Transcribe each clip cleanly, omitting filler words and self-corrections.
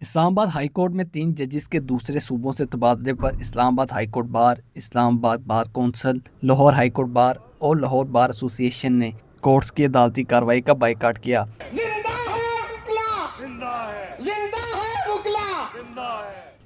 اسلام آباد high court میں 3 ججز کے دوسرے صوبوں سے تبادلے پر اسلام آباد ہائی کورٹ بار، اسلام آباد bar council, Lahore high court bar اور لاہور بار ایسوسی ایشن نے کورٹس کی عدالتی کارروائی کا بائیکاٹ کیا۔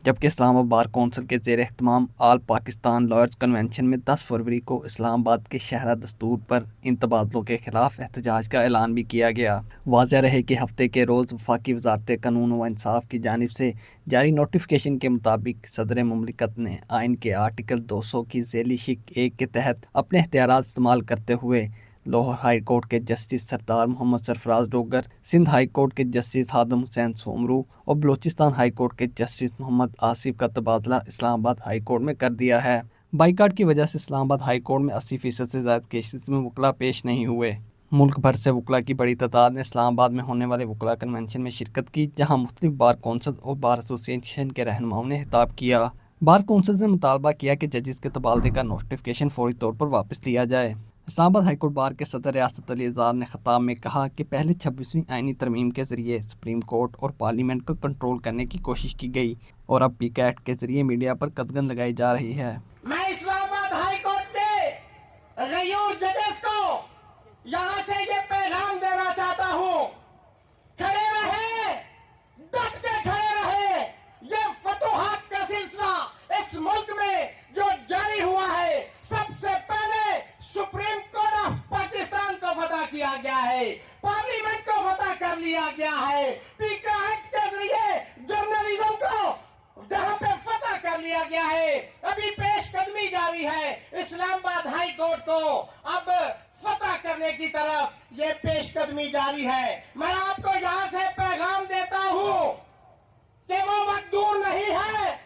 جبکہ اسلام آباد بار کونسل کے زیر اہتمام آل پاکستان لائرز کنونشن میں 10 فروری کو اسلام آباد کے شاہراہ دستور پر ان تبادلوں کے خلاف احتجاج کا اعلان بھی کیا گیا۔ واضح رہے کہ ہفتے کے روز وفاقی وزارت قانون و انصاف کی جانب سے جاری نوٹیفیکیشن کے مطابق صدر مملکت نے آئین کے آرٹیکل 200 کی ذیلی شق 1 کے تحت اپنے اختیارات استعمال کرتے ہوئے لاہور ہائی کورٹ کے جسٹس سردار محمد سرفراز ڈوگر، سندھ ہائی کورٹ کے جسٹس خادم حسین سومرو اور بلوچستان ہائی کورٹ کے جسٹس محمد آصف کا تبادلہ اسلام آباد ہائی کورٹ میں کر دیا ہے۔ بائیکاٹ کی وجہ سے اسلام آباد ہائی کورٹ میں 80% سے زائد کیسز میں وکلاء پیش نہیں ہوئے۔ ملک بھر سے وکلاء کی بڑی تعداد نے اسلام آباد میں ہونے والے وکلاء کنونشن میں شرکت کی، جہاں مختلف بار کونسل اور بار ایسوسی ایشن کے رہنماؤں نے خطاب کیا۔ بار کونسل نے مطالبہ کیا کہ ججز کے تبادلے کا نوٹیفیکیشن فوری طور پر واپس لیا جائے۔ اسلام آباد ہائی کورٹ بار کے صدر ریاست علی اعزاز نے خطاب میں کہا کہ پہلے 26ویں آئینی ترمیم کے ذریعے سپریم کورٹ اور پارلیمنٹ کو کنٹرول کرنے کی کوشش کی گئی اور اب پی کیٹ کے ذریعے میڈیا پر قدغن لگائی جا رہی ہے۔ میں اسلام آباد ہائی کورٹ کے غیور ججز کو یہاں سے یہ پیغام دینا چاہتا ہوں، کھڑے رہے، ڈٹ کے کھڑے رہے۔ یہ فتوحات کا سلسلہ اس ملک میں جو جاری ہوا ہے، سب سے پہلے سپریم کورٹ آف پاکستان کو فتح کیا گیا ہے، پارلیمنٹ کو فتح کر لیا گیا ہے، پی کا ایکٹ کے ذریعے جرنلزم کو جہاں پہ فتح کر لیا گیا ہے۔ ابھی پیش قدمی جاری ہے، اسلام آباد ہائی کورٹ کو اب فتح کرنے کی طرف یہ پیش قدمی جاری ہے۔ میں آپ کو یہاں سے پیغام دیتا ہوں کہ وہ وقت دور نہیں ہے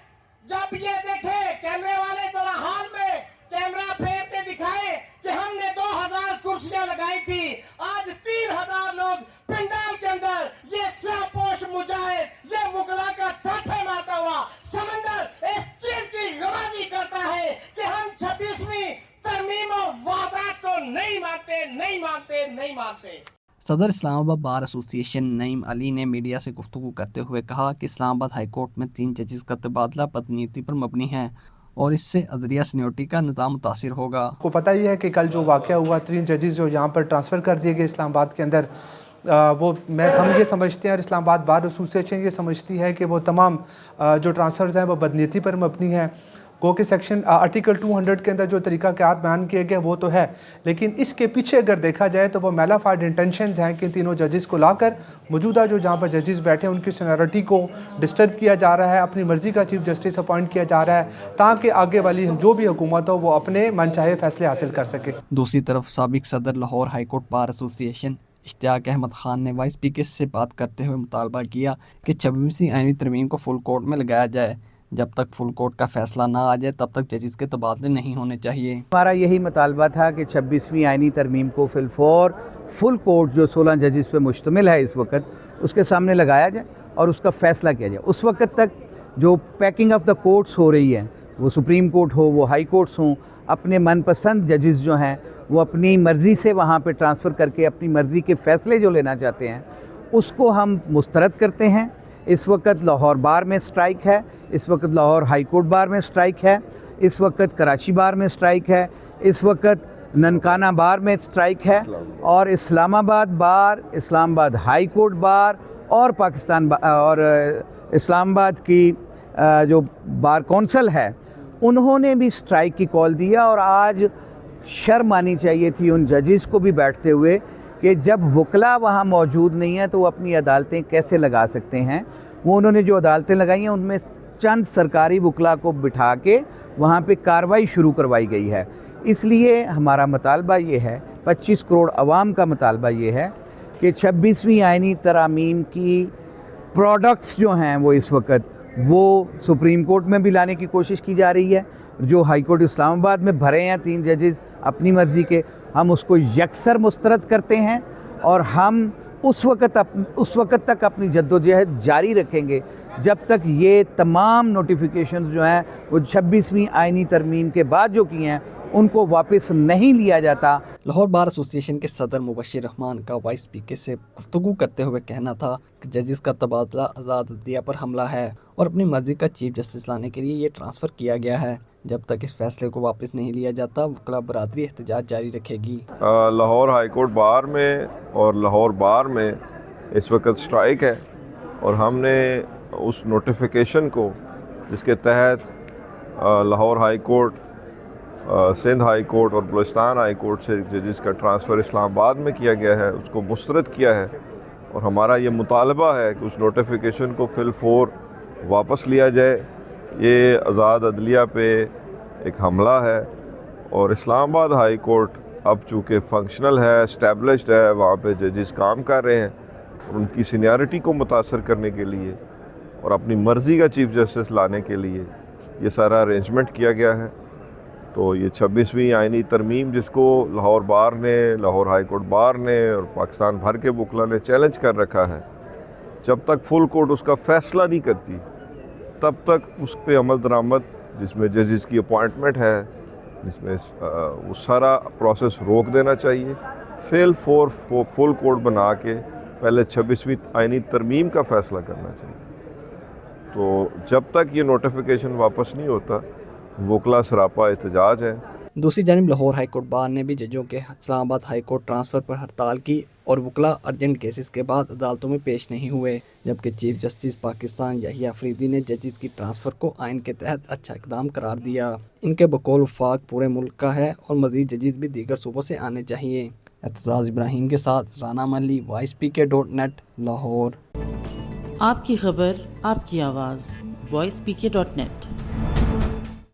جب یہ دیکھے کیمرے والے ذرا حال میں کیمرہ پھیر کے دکھائے کہ ہم نے 2000 کرسیاں لگائی تھی، آج 3000 لوگ پنڈال کے اندر، یہ سیاہ پوش مجاہد، یہ وکلا کا ٹھاٹھے مارتا ہوا سمندر اس چیز کی غبازی کرتا ہے کہ ہم 26ویں ترمیم و وعدات کو نہیں مانتے۔ صدر اسلام آباد بار ایسوسی ایشن نعیم علی نے میڈیا سے گفتگو کرتے ہوئے کہا کہ اسلام آباد ہائی کورٹ میں 3 ججز کا تبادلہ بدنیتی پر مبنی ہے اور اس سے عدلیہ سینیورٹی کا نظام متاثر ہوگا۔ آپ کو پتہ ہی ہے کہ کل جو واقعہ ہوا، 3 ججز جو یہاں پر ٹرانسفر کر دیے گئے اسلام آباد کے اندر، وہ ہم یہ سمجھتے ہیں اور اسلام آباد بار ایسوسی ایشن یہ سمجھتی ہے کہ وہ تمام جو ٹرانسفرز ہیں وہ بدنیتی پر مبنی ہیں۔ گو کہ سیکشن آرٹیکل 200 کے اندر جو طریقہ کار بیان کیے گئے وہ تو ہے، لیکن اس کے پیچھے اگر دیکھا جائے تو وہ میلافائڈ انٹینشنز ہیں کہ تینوں ججز کو لا کر موجودہ جو جہاں پر ججز بیٹھے ہیں ان کی سینیورٹی کو ڈسٹرب کیا جا رہا ہے، اپنی مرضی کا چیف جسٹس اپوائنٹ کیا جا رہا ہے تاکہ آگے والی جو بھی حکومت ہو وہ اپنے من چاہے فیصلے حاصل کر سکے۔ دوسری طرف سابق صدر لاہور ہائی کورٹ بار ایسوسی ایشن اشتیاق احمد خان نے وائس اسپیکر سے بات کرتے ہوئے مطالبہ کیا کہ 26ویں آئینی ترمیم کو فل کورٹ میں لگایا جائے۔ جب تک فل کورٹ کا فیصلہ نہ آ جائے تب تک ججز کے تبادلے نہیں ہونے چاہیے۔ ہمارا یہی مطالبہ تھا کہ 26ویں آئینی ترمیم کو فی الفور فل کورٹ جو 16 ججز پہ مشتمل ہے اس وقت، اس کے سامنے لگایا جائے اور اس کا فیصلہ کیا جائے۔ اس وقت تک جو پیکنگ آف دا کورٹس ہو رہی ہے، وہ سپریم کورٹ ہو، وہ ہائی کورٹس ہوں، اپنے من پسند ججز جو ہیں وہ اپنی مرضی سے وہاں پہ ٹرانسفر کر کے اپنی مرضی کے فیصلے جو لینا چاہتے ہیں اس کو ہم مسترد کرتے ہیں۔ اس وقت لاہور بار میں سٹرائک ہے، اس وقت لاہور ہائی کورٹ بار میں سٹرائک ہے، اس وقت کراچی بار میں سٹرائک ہے، اس وقت ننکانہ بار میں سٹرائک ہے، اور اسلام آباد بار، اسلام آباد ہائی کورٹ بار اور پاکستان اور اسلام آباد کی جو بار کونسل ہے انہوں نے بھی سٹرائک کی کال دیا۔ اور آج شرم آنی چاہیے تھی ان ججز کو بھی بیٹھتے ہوئے کہ جب وکلاء وہاں موجود نہیں ہیں تو وہ اپنی عدالتیں کیسے لگا سکتے ہیں۔ وہ انہوں نے جو عدالتیں لگائی ہیں ان میں چند سرکاری وکلاء کو بٹھا کے وہاں پہ کارروائی شروع کروائی گئی ہے۔ اس لیے ہمارا مطالبہ یہ ہے، 25 کروڑ عوام کا مطالبہ یہ ہے کہ 26ویں آئینی ترامیم کی پروڈکٹس جو ہیں وہ اس وقت وہ سپریم کورٹ میں بھی لانے کی کوشش کی جا رہی ہے۔ جو ہائی کورٹ اسلام آباد میں بھرے ہیں 3 ججز اپنی مرضی کے، ہم اس کو یکسر مسترد کرتے ہیں اور ہم اس وقت تک اپنی جدوجہد جاری رکھیں گے جب تک یہ تمام نوٹیفیکیشنز جو ہیں وہ 26ویں آئینی ترمیم کے بعد جو کی ہیں ان کو واپس نہیں لیا جاتا۔ لاہور بار ایسوسی ایشن کے صدر مبشر رحمان کا وائس اسپیکر سے گفتگو کرتے ہوئے کہنا تھا کہ ججز کا تبادلہ آزاد عدلیہ پر حملہ ہے اور اپنی مرضی کا چیف جسٹس لانے کے لیے یہ ٹرانسفر کیا گیا ہے۔ جب تک اس فیصلے کو واپس نہیں لیا جاتا وکلاء برادری احتجاج جاری رکھے گی۔ لاہور ہائی کورٹ بار میں اور لاہور بار میں اس وقت سٹرائک ہے اور ہم نے اس نوٹیفیکیشن کو جس کے تحت Lahore high court, Sindh high court اور بلوچستان ہائی کورٹ سے ججز کا ٹرانسفر اسلام آباد میں کیا گیا ہے، اس کو مسترد کیا ہے اور ہمارا یہ مطالبہ ہے کہ اس نوٹیفیکیشن کو فی الفور واپس لیا جائے۔ یہ آزاد عدلیہ پہ ایک حملہ ہے اور اسلام آباد ہائی کورٹ اب چونکہ فنکشنل ہے، اسٹیبلشڈ ہے، وہاں پہ ججز کام کر رہے ہیں اور ان کی سینیارٹی کو متاثر کرنے کے لیے اور اپنی مرضی کا چیف جسٹس لانے کے لیے یہ سارا ارینجمنٹ کیا گیا ہے۔ تو یہ 26ویں آئینی ترمیم جس کو لاہور بار نے، لاہور ہائی کورٹ بار نے اور پاکستان بھر کے وکلاء نے چیلنج کر رکھا ہے، جب تک فل کورٹ اس کا فیصلہ نہیں کرتی تب تک اس پہ عمل درآمد، جس میں ججز کی اپوائنٹمنٹ ہے، جس میں وہ سارا پروسیس روک دینا چاہیے، فل کورٹ بنا کے پہلے 26ویں آئینی ترمیم کا فیصلہ کرنا چاہیے۔ تو جب تک یہ نوٹیفیکیشن واپس نہیں ہوتا وکلاء سراپا احتجاج ہے۔ دوسری جانب لاہور ہائی کورٹ بار نے بھی ججوں کے اسلام آباد ہائی کورٹ ٹرانسفر پر ہڑتال کی اور وکلاء ارجنٹ کیسز کے بعد عدالتوں میں پیش نہیں ہوئے، جبکہ چیف جسٹس پاکستان یحییٰ فریدی نے ججز کی ٹرانسفر کو آئین کے تحت اچھا اقدام قرار دیا۔ ان کے بقول وفاق پورے ملک کا ہے اور مزید ججز بھی دیگر صوبوں سے آنے چاہیے۔ اعتزاز ابراہیم کے ساتھ رانا ملی، voicepk.net لاہور۔ آپ کی خبر، آپ کی آواز، voicepk.net۔